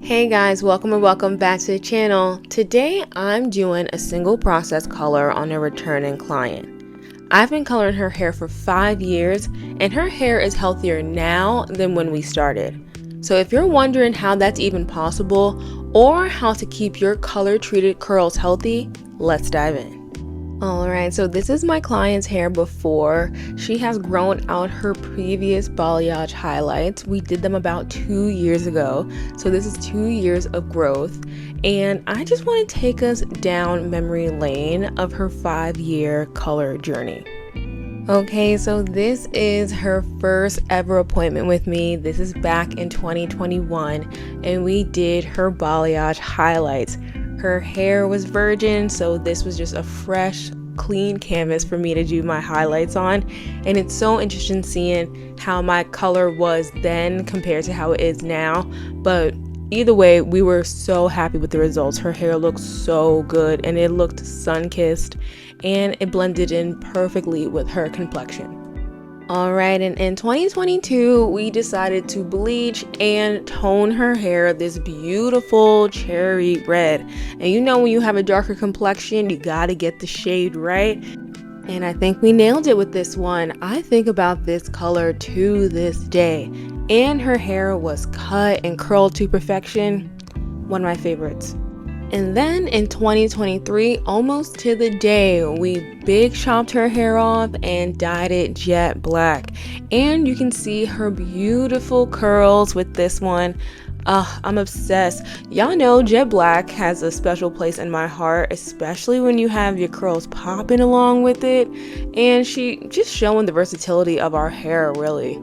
Hey guys, welcome and welcome back to the channel. Today I'm doing a single process color on a returning client. I've been coloring her hair for 5 years and her hair is healthier now than when we started. So if you're wondering how that's even possible or how to keep your color treated curls healthy, let's dive in. Alright, so this is my client's hair before. She has grown out her previous balayage highlights. We did them about 2 years ago, so this is 2 years of growth. And I just want to take us down memory lane of her 5-year color journey. Okay, so this is her first ever appointment with me. This is back in 2021, and we did her balayage highlights. Her hair was virgin, so this was just a fresh, clean canvas for me to do my highlights on. And it's so interesting seeing how my color was then compared to how it is now. But either way, we were so happy with the results. Her hair looked so good and it looked sun-kissed and it blended in perfectly with her complexion. Alright, and in 2022, we decided to bleach and tone her hair this beautiful cherry red. And you know when you have a darker complexion, you gotta get the shade right. And I think we nailed it with this one. I think about this color to this day. And her hair was cut and curled to perfection. One of my favorites. And then in 2023, almost to the day, we big chopped her hair off and dyed it jet black. And you can see her beautiful curls with this one. I'm obsessed. Y'all know jet black has a special place in my heart, especially when you have your curls popping along with it. And she just showing the versatility of our hair, really.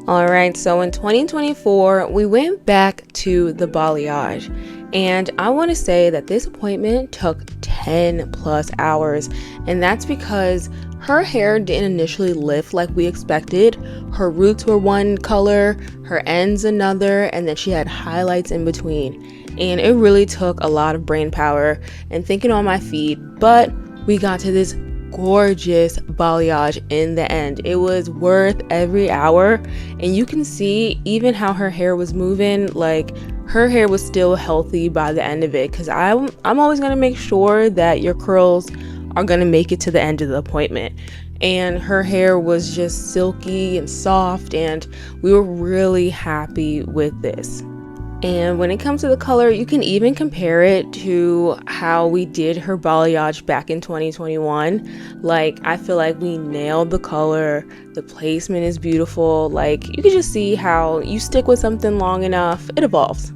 Alright, so in 2024, we went back to the balayage. And I want to say that this appointment took 10 plus hours, and that's because her hair didn't initially lift like we expected. Her roots were one color, her ends another, and then she had highlights in between. And it really took a lot of brain power and thinking on my feet, but we got to this gorgeous balayage in the end. It was worth every hour, and you can see even how her hair was moving. Like, her hair was still healthy by the end of it, because I'm always going to make sure that your curls are going to make it to the end of the appointment. And her hair was just silky and soft, and we were really happy with this. And when it comes to the color, you can even compare it to how we did her balayage back in 2021. Like, I feel like we nailed the color. The placement is beautiful. Like, you can just see how you stick with something long enough, it evolves.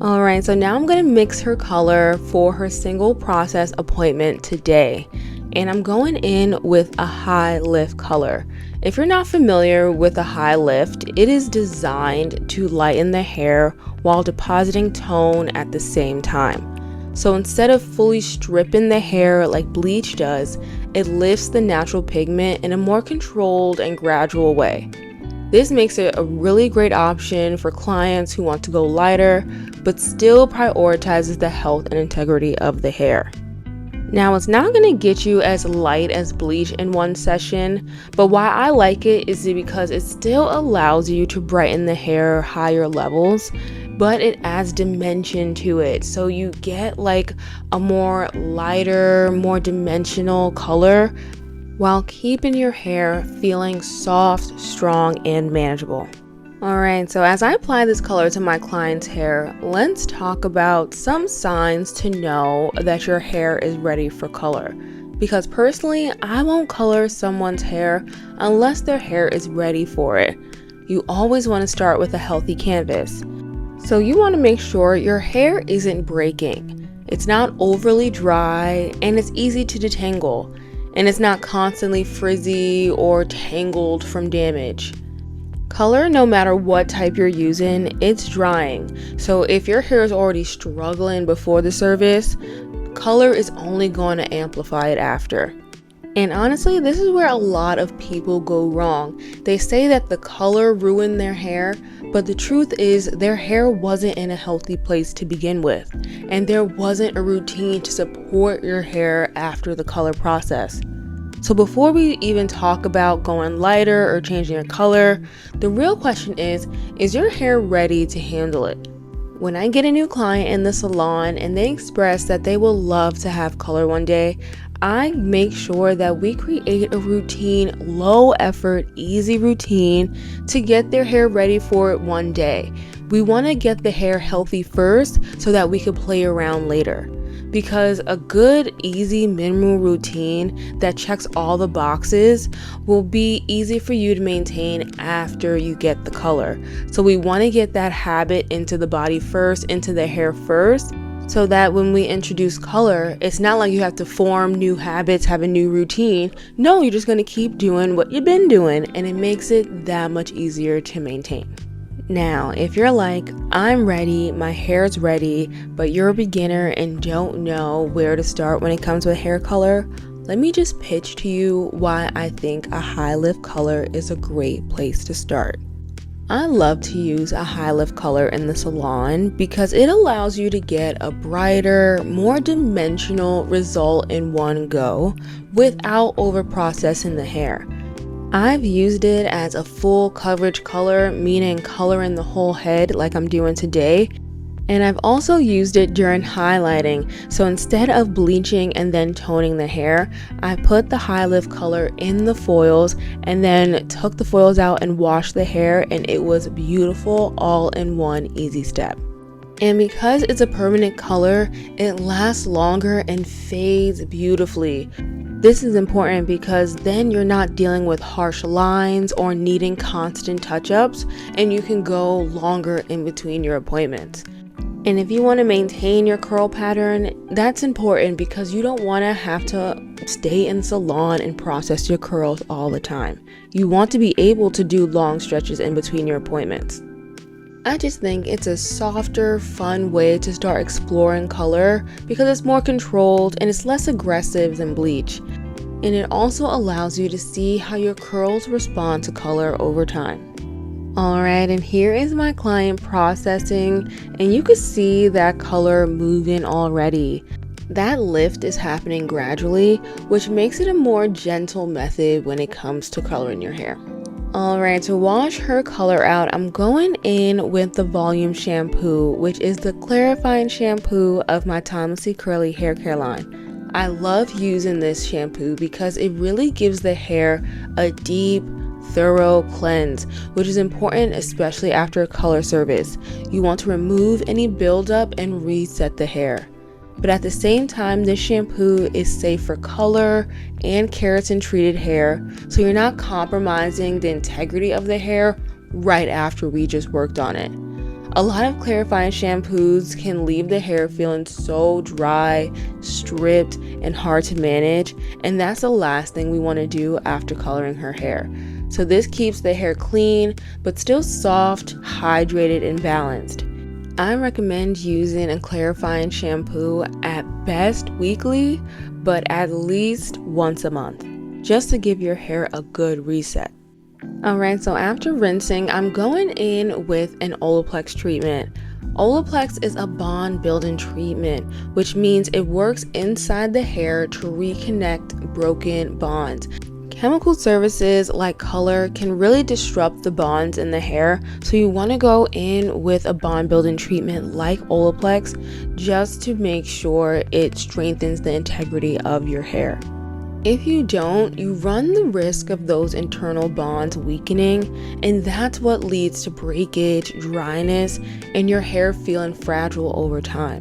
Alright, so now I'm going to mix her color for her single process appointment today. And I'm going in with a high lift color. If you're not familiar with a high lift, it is designed to lighten the hair while depositing tone at the same time. So instead of fully stripping the hair like bleach does, it lifts the natural pigment in a more controlled and gradual way. This makes it a really great option for clients who want to go lighter, but still prioritizes the health and integrity of the hair. Now, it's not going to get you as light as bleach in one session, but why I like it is because it still allows you to brighten the hair higher levels, but it adds dimension to it. So you get like a more lighter, more dimensional color while keeping your hair feeling soft, strong, and manageable. Alright, so as I apply this color to my client's hair, let's talk about some signs to know that your hair is ready for color. Because personally, I won't color someone's hair unless their hair is ready for it. You always want to start with a healthy canvas. So you want to make sure your hair isn't breaking. It's not overly dry, and it's easy to detangle. And it's not constantly frizzy or tangled from damage. Color, no matter what type you're using, it's drying. So if your hair is already struggling before the service, color is only going to amplify it after. And honestly, this is where a lot of people go wrong. They say that the color ruined their hair, but the truth is their hair wasn't in a healthy place to begin with. And there wasn't a routine to support your hair after the color process. So before we even talk about going lighter or changing your color, the real question is your hair ready to handle it? When I get a new client in the salon and they express that they will love to have color one day, I make sure that we create a routine, low effort, easy routine to get their hair ready for it one day. We want to get the hair healthy first so that we can play around later. Because a good, easy, minimal routine that checks all the boxes will be easy for you to maintain after you get the color. So we want to get that habit into the body first, into the hair first, so that when we introduce color, it's not like you have to form new habits, have a new routine. No, you're just going to keep doing what you've been doing, and it makes it that much easier to maintain. Now, if you're like, I'm ready, my hair's ready, but you're a beginner and don't know where to start when it comes with hair color, let me just pitch to you why I think a high lift color is a great place to start. I love to use a high lift color in the salon because it allows you to get a brighter, more dimensional result in one go without over processing the hair. I've used it as a full coverage color, meaning coloring the whole head like I'm doing today. And I've also used it during highlighting. So instead of bleaching and then toning the hair, I put the high lift color in the foils and then took the foils out and washed the hair, and it was beautiful all in one easy step. And because it's a permanent color, it lasts longer and fades beautifully. This is important because then you're not dealing with harsh lines or needing constant touch-ups, and you can go longer in between your appointments. And if you want to maintain your curl pattern, that's important because you don't want to have to stay in the salon and process your curls all the time. You want to be able to do long stretches in between your appointments. I just think it's a softer, fun way to start exploring color because it's more controlled and it's less aggressive than bleach. And it also allows you to see how your curls respond to color over time. Alright, and here is my client processing, and you can see that color moving already. That lift is happening gradually, which makes it a more gentle method when it comes to coloring your hair. Alright, to wash her color out, I'm going in with the Volume shampoo, which is the clarifying shampoo of my Timelessly Curly hair care line. I love using this shampoo because it really gives the hair a deep, thorough cleanse, which is important especially after a color service. You want to remove any buildup and reset the hair. But at the same time, this shampoo is safe for color and keratin treated hair, so you're not compromising the integrity of the hair right after we just worked on it. A lot of clarifying shampoos can leave the hair feeling so dry, stripped, and hard to manage, and that's the last thing we want to do after coloring her hair. So this keeps the hair clean, but still soft, hydrated, and balanced. I recommend using a clarifying shampoo at best weekly, but at least once a month, just to give your hair a good reset. Alright, so after rinsing, I'm going in with an Olaplex treatment. Olaplex is a bond building treatment, which means it works inside the hair to reconnect broken bonds. Chemical services like color can really disrupt the bonds in the hair, so you want to go in with a bond building treatment like Olaplex just to make sure it strengthens the integrity of your hair. If you don't, you run the risk of those internal bonds weakening, and that's what leads to breakage, dryness, and your hair feeling fragile over time.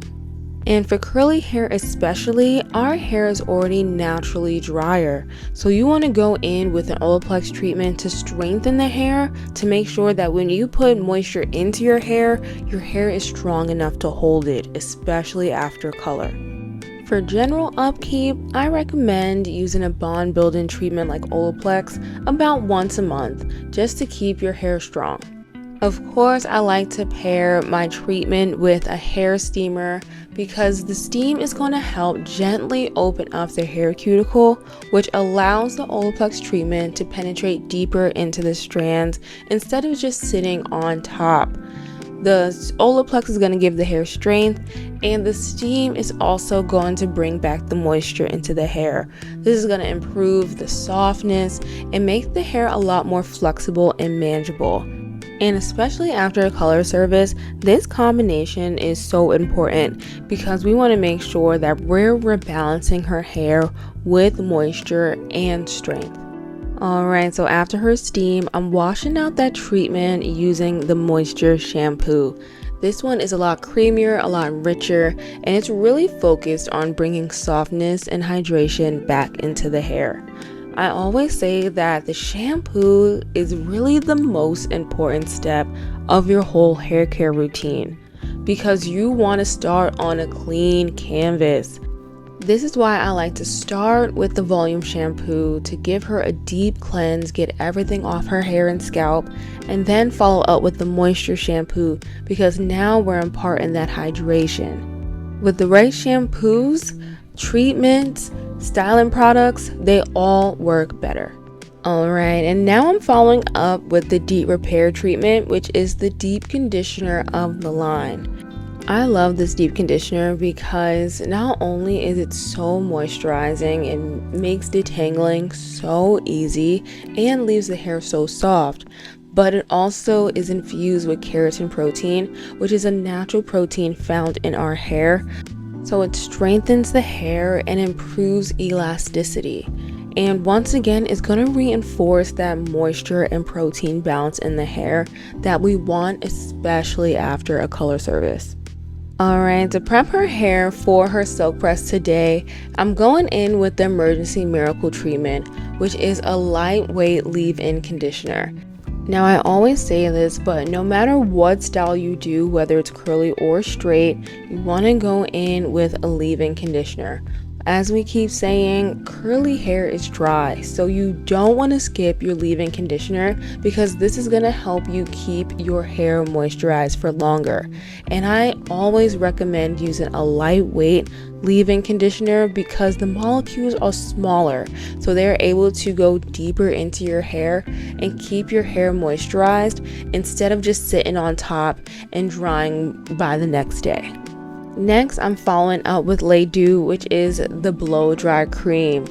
And for curly hair especially, our hair is already naturally drier, so you want to go in with an Olaplex treatment to strengthen the hair to make sure that when you put moisture into your hair is strong enough to hold it, especially after color. For general upkeep, I recommend using a bond building treatment like Olaplex about once a month, just to keep your hair strong. Of course, I like to pair my treatment with a hair steamer because the steam is going to help gently open up the hair cuticle, which allows the Olaplex treatment to penetrate deeper into the strands instead of just sitting on top. The Olaplex is going to give the hair strength, and the steam is also going to bring back the moisture into the hair. This is going to improve the softness and make the hair a lot more flexible and manageable. And especially after a color service, this combination is so important because we want to make sure that we're rebalancing her hair with moisture and strength. Alright, so after her steam, I'm washing out that treatment using the moisture shampoo. This one is a lot creamier, a lot richer, and it's really focused on bringing softness and hydration back into the hair. I always say that the shampoo is really the most important step of your whole hair care routine because you want to start on a clean canvas. This is why I like to start with the volume shampoo to give her a deep cleanse, get everything off her hair and scalp, and then follow up with the moisture shampoo because now we're imparting that hydration. With the right shampoos, treatments, styling products, they all work better. Alright, and now I'm following up with the deep repair treatment, which is the deep conditioner of the line. I love this deep conditioner because not only is it so moisturizing and makes detangling so easy and leaves the hair so soft, but it also is infused with keratin protein, which is a natural protein found in our hair. So it strengthens the hair and improves elasticity. And once again, it's going to reinforce that moisture and protein balance in the hair that we want, especially after a color service. Alright, to prep her hair for her silk press today, I'm going in with the Emergency Miracle treatment, which is a lightweight leave-in conditioner. Now I always say this, but no matter what style you do, whether it's curly or straight, you want to go in with a leave-in conditioner. As we keep saying, curly hair is dry, so you don't want to skip your leave-in conditioner because this is going to help you keep your hair moisturized for longer. And I always recommend using a lightweight leave-in conditioner because the molecules are smaller, so they're able to go deeper into your hair and keep your hair moisturized instead of just sitting on top and drying by the next day. Next, I'm following up with Lite, which is the blow dry cream.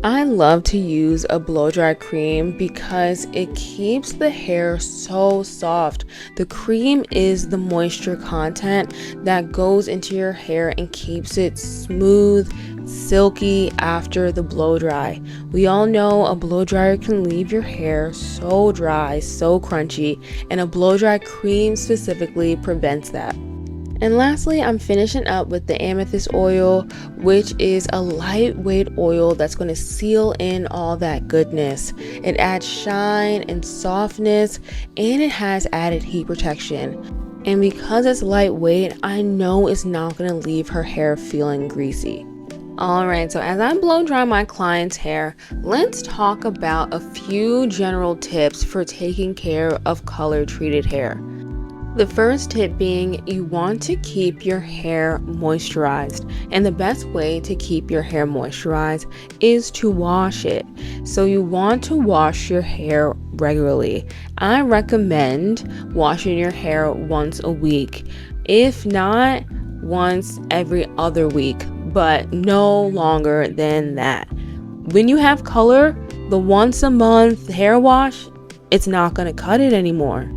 I love to use a blow dry cream because it keeps the hair so soft. The cream is the moisture content that goes into your hair and keeps it smooth, silky after the blow dry. We all know a blow dryer can leave your hair so dry, so crunchy, and a blow dry cream specifically prevents that. And lastly, I'm finishing up with the amethyst oil, which is a lightweight oil that's going to seal in all that goodness. It adds shine and softness, and it has added heat protection. And because it's lightweight, I know it's not going to leave her hair feeling greasy. Alright, so as I blow dry my client's hair, let's talk about a few general tips for taking care of color treated hair. The first tip being you want to keep your hair moisturized, and the best way to keep your hair moisturized is to wash it. So you want to wash your hair regularly. I recommend washing your hair once a week, if not once every other week, but no longer than that. When you have color, the once a month hair wash, it's not going to cut it anymore.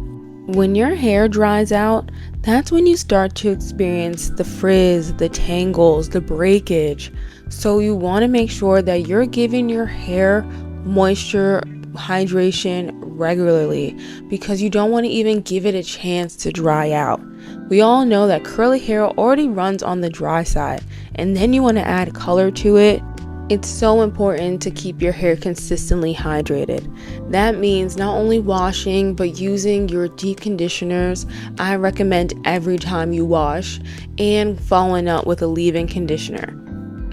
When your hair dries out, that's when you start to experience the frizz, the tangles, the breakage. So you want to make sure that you're giving your hair moisture, hydration regularly because you don't want to even give it a chance to dry out. We all know that curly hair already runs on the dry side, and then you want to add color to it. It's so important to keep your hair consistently hydrated. That means not only washing, but using your deep conditioners. I recommend every time you wash, and following up with a leave-in conditioner.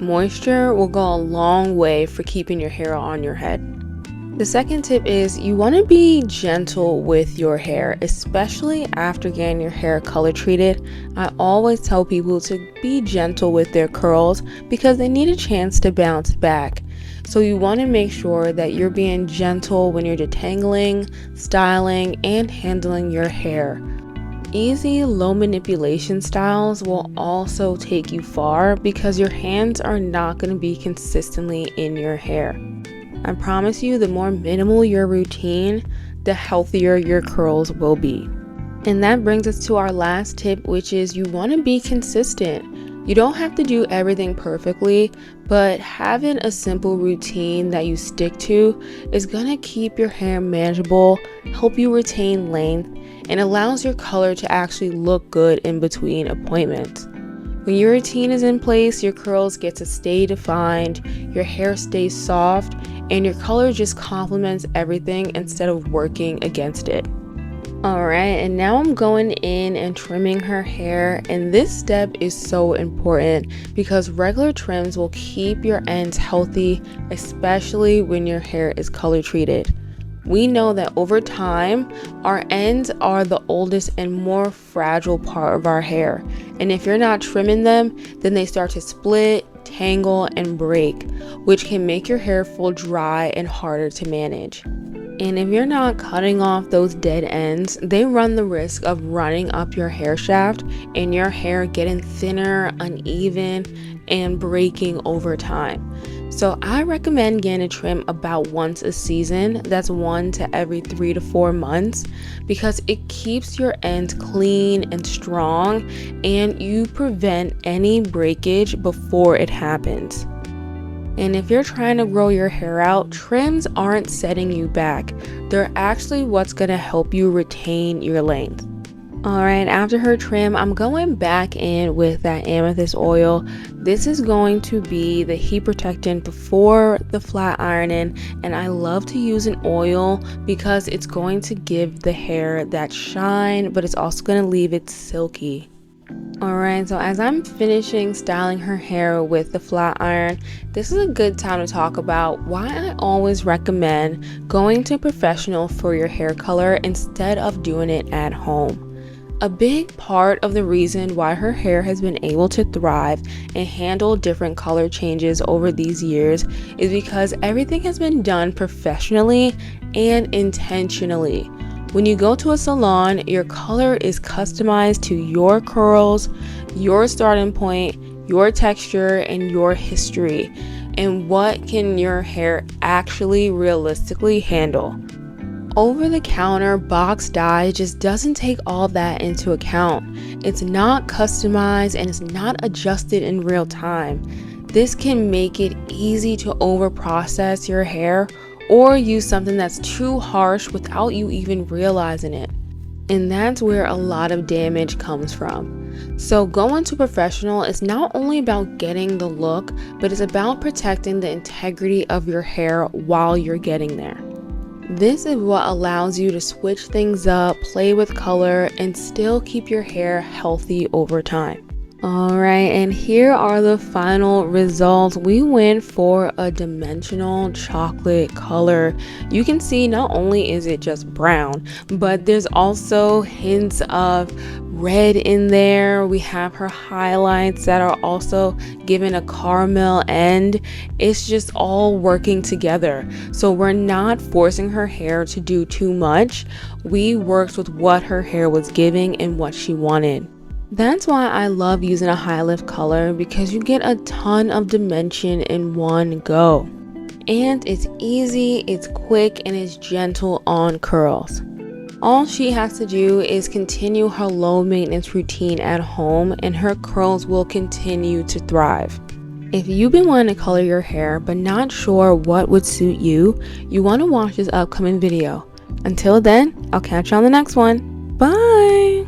Moisture will go a long way for keeping your hair on your head. The second tip is you want to be gentle with your hair, especially after getting your hair color treated. I always tell people to be gentle with their curls because they need a chance to bounce back. So you want to make sure that you're being gentle when you're detangling, styling, and handling your hair. Easy, low manipulation styles will also take you far because your hands are not going to be consistently in your hair. I promise you, the more minimal your routine, the healthier your curls will be. And that brings us to our last tip, which is you want to be consistent. You don't have to do everything perfectly, but having a simple routine that you stick to is going to keep your hair manageable, help you retain length, and allows your color to actually look good in between appointments. When your routine is in place, your curls get to stay defined, your hair stays soft, and your color just complements everything instead of working against it. Alright, and now I'm going in and trimming her hair, and this step is so important because regular trims will keep your ends healthy, especially when your hair is color treated. We know that over time, our ends are the oldest and more fragile part of our hair, and if you're not trimming them, then they start to split, tangle, and break, which can make your hair feel dry and harder to manage. And if you're not cutting off those dead ends, they run the risk of running up your hair shaft and your hair getting thinner, uneven, and breaking over time. So I recommend getting a trim about once a season. That's 1 to every 3 to 4 months, because it keeps your ends clean and strong, and you prevent any breakage before it happens. And if you're trying to grow your hair out, trims aren't setting you back. They're actually what's going to help you retain your length. Alright, after her trim, I'm going back in with that amethyst oil. This is going to be the heat protectant before the flat ironing, and I love to use an oil because it's going to give the hair that shine, but it's also going to leave it silky. Alright, so as I'm finishing styling her hair with the flat iron, this is a good time to talk about why I always recommend going to a professional for your hair color instead of doing it at home. A big part of the reason why her hair has been able to thrive and handle different color changes over these years is because everything has been done professionally and intentionally. When you go to a salon, your color is customized to your curls, your starting point, your texture, and your history, and what can your hair actually realistically handle. Over-the-counter box dye just doesn't take all that into account. It's not customized and it's not adjusted in real time. This can make it easy to over-process your hair or use something that's too harsh without you even realizing it. And that's where a lot of damage comes from. So going to a professional is not only about getting the look, but it's about protecting the integrity of your hair while you're getting there. This is what allows you to switch things up, play with color, and still keep your hair healthy over time. Alright, and here are the final results. We went for a dimensional chocolate color. You can see not only is it just brown, but there's also hints of red in there. We have her highlights that are also given a caramel end. It's just all working together. So we're not forcing her hair to do too much. We worked with what her hair was giving and what she wanted. That's why I love using a high lift color, because you get a ton of dimension in one go. And it's easy, it's quick, and it's gentle on curls. All she has to do is continue her low maintenance routine at home and her curls will continue to thrive. If you've been wanting to color your hair but not sure what would suit you, you want to watch this upcoming video. Until then, I'll catch you on the next one. Bye!